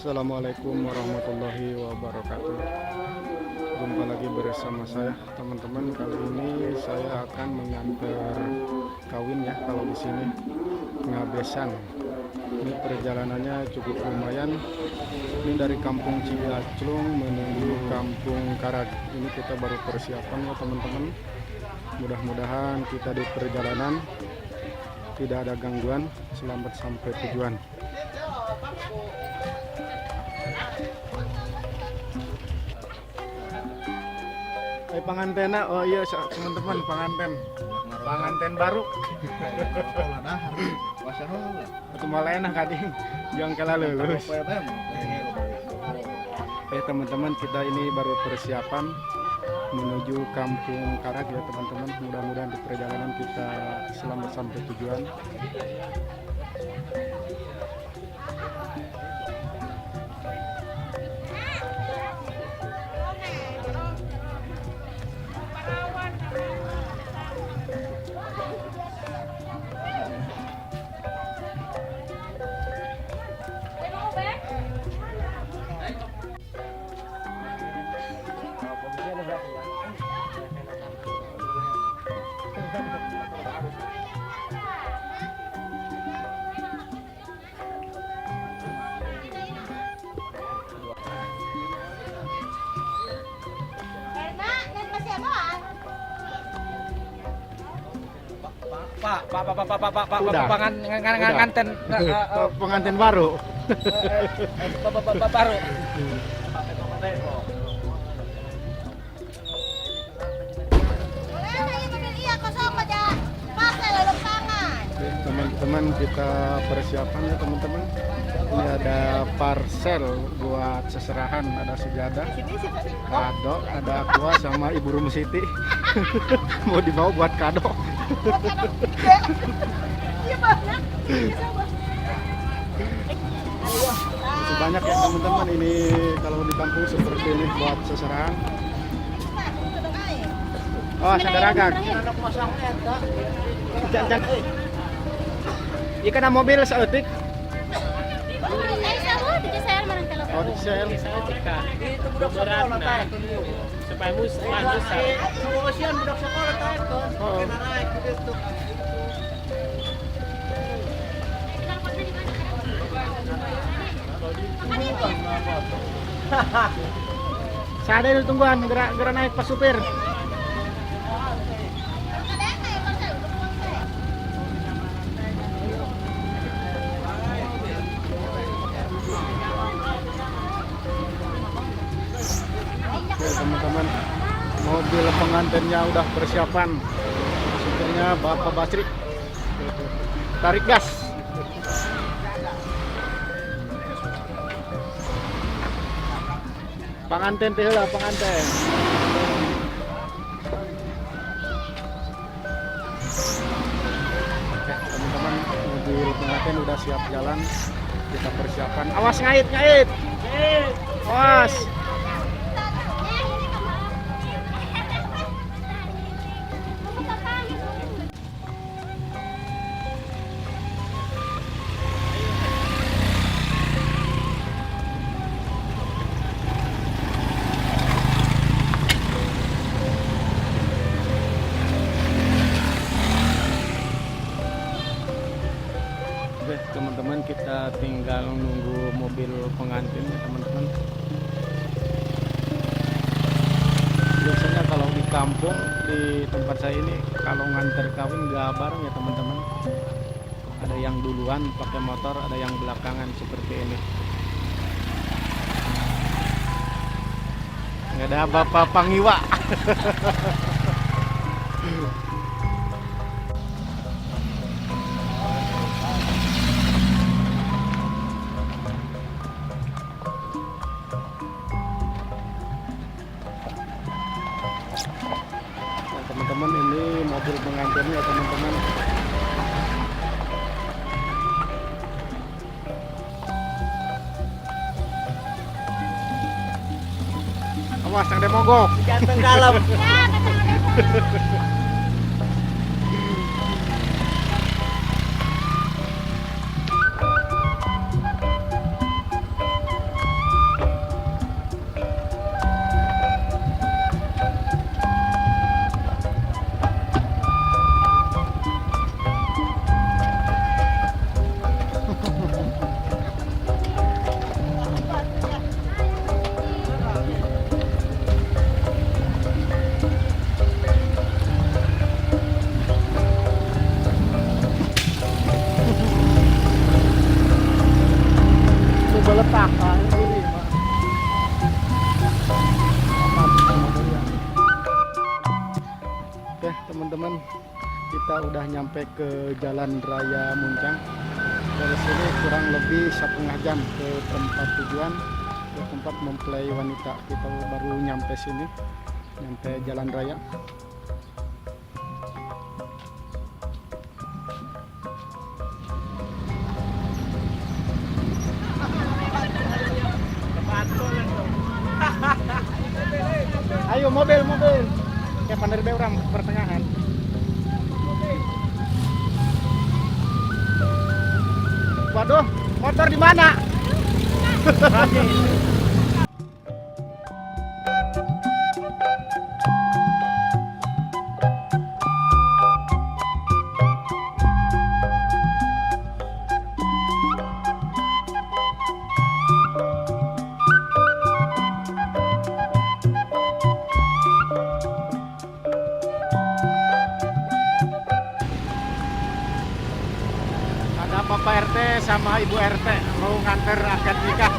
Assalamualaikum warahmatullahi wabarakatuh. Jumpa lagi bersama saya teman-teman. Kali ini saya akan mengantar kawin ya. Kalau di sini Ngabesan. Ini perjalanannya cukup lumayan. Ini dari Kampung Ciaclung menuju Kampung Karag. Ini kita baru persiapan ya teman-teman. Mudah-mudahan kita di perjalanan tidak ada gangguan. Selamat sampai tujuan. Pangantena, oh iya teman-teman, panganten baru. Itu malah enak kading, jangan kalah lulus. Teman-teman, kita ini baru persiapan menuju Kampung Karag ya teman-teman. Mudah-mudahan di perjalanan kita selamat sampai tujuan. Pengantin baru. Baru. Teman-teman, kita persiapan ya teman-teman. Ini ada parcel buat seserahan, ada sejadah, kado, ada aqua sama Ibu Rum Siti. Mau dibawa buat kado. Banyak ya teman-teman, ini kalau di kampung seperti ini buat seserahan. Oh, sadaragak. Ikan mobil seetik. Oh, di sel. Itu budak sekolah teh. Supaya bagus. Ngosian budak sekolah teh kan. Oh. Naik gitu. Saya ada tungguan gerak naik pas supir. Oke teman-teman, mobil pengantinnya udah persiapan. Supirnya Bapak Basri. Tarik gas. Pengantin teh lah pengantin. Oke teman-teman, mobil pengantin udah siap jalan. Kita persiapan. Awas ngait. Awas. Teman-teman, kita tinggal nunggu mobil pengantin ya teman-teman. Biasanya kalau di kampung di tempat saya ini kalau nganter kawin nggak bareng ya teman-teman. Ada yang duluan pakai motor, ada yang belakangan seperti ini. Nggak ada Bapak Pangiwa. Teman-teman, ini mobil pengantinnya teman-teman. Awas yang demogok. Jangan dalam. letak. Nah, ini Pak. Oke teman-teman, kita udah nyampe ke Jalan Raya Muncang. Dari sini kurang lebih 1,5 jam ke tempat tujuan, ke tempat mempelai wanita. Kita baru nyampe sini, nyampe Jalan Raya. Ayo mobil. Kayak pandai be orang pertengahan. Waduh, motor di mana? Ada Bapak RT sama Ibu RT mau nganter akad nikah.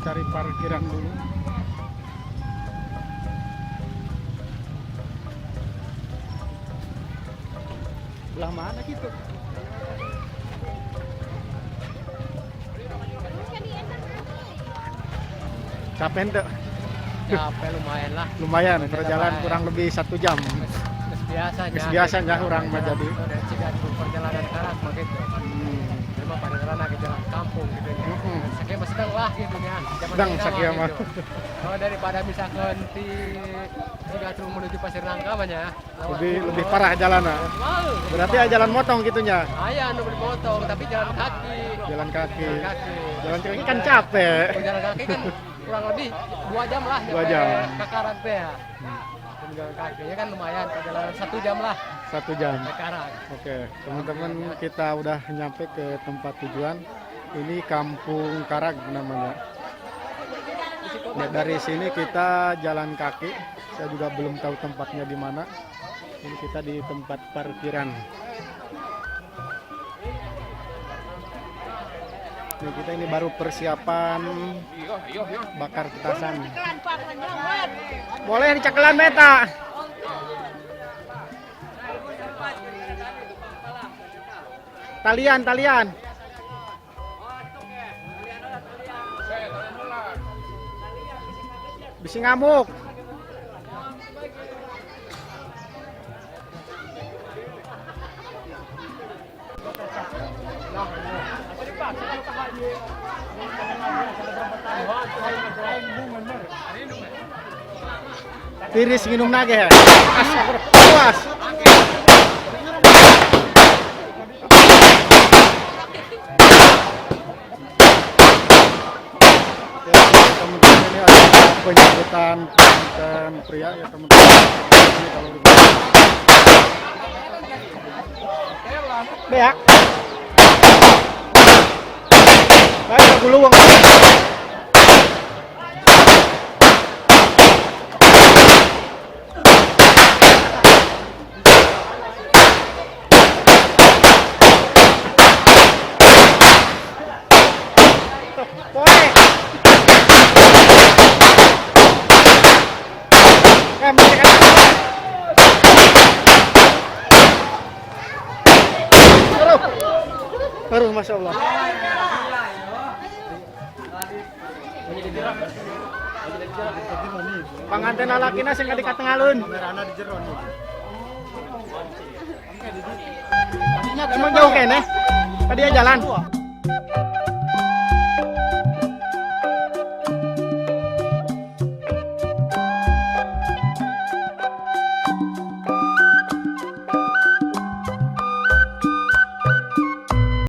cari parkiran dulu. Belah mana gitu? Capek ente? Capek lumayan lah. Lumayan, perjalanan kurang lebih 1 jam. Biasanya orang mah jadi. Perjalanan karat begitu. Memang pada ke jalan kampung gitu ya. Sakit sedang lah. gitu nya. Dang sakieu mah. Oh, daripada misalkan di Cigatrung menuju Pasir Nangka banyak. Lebih parah jalannya. Wow. Berarti jalan motong gitunya. Aya anu bermotong tapi jalan kaki. Jalan kaki. Jalan kaki. Jalan kaki kan capek. Kalau jalan kaki kan kurang lebih 2 jam lah. 2 jam. Ke Karang teh ya. Jalan kakinya kan lumayan, perjalanan 1 jam lah 1 jam. ke Karang. Oke, teman-teman kita udah nyampe ke tempat tujuan. Ini Kampung Karag namanya. Nah, dari sini kita jalan kaki. Saya juga belum tahu tempatnya di mana. Ini kita di tempat parkiran. Nah, kita ini baru persiapan bakar petasan. Boleh di Cakelan Meta. Talian. Bisa ngamuk. Tiris minum nage ya. Puas. Teman-teman ini ada penyambutan pengantin pria ya teman-teman. Ini kalau di Beak. Baik, guluwang. Baru, masya Allah. Panganten lalakina sing di katengalun. Emang jauh kene? Tadi ya jalan.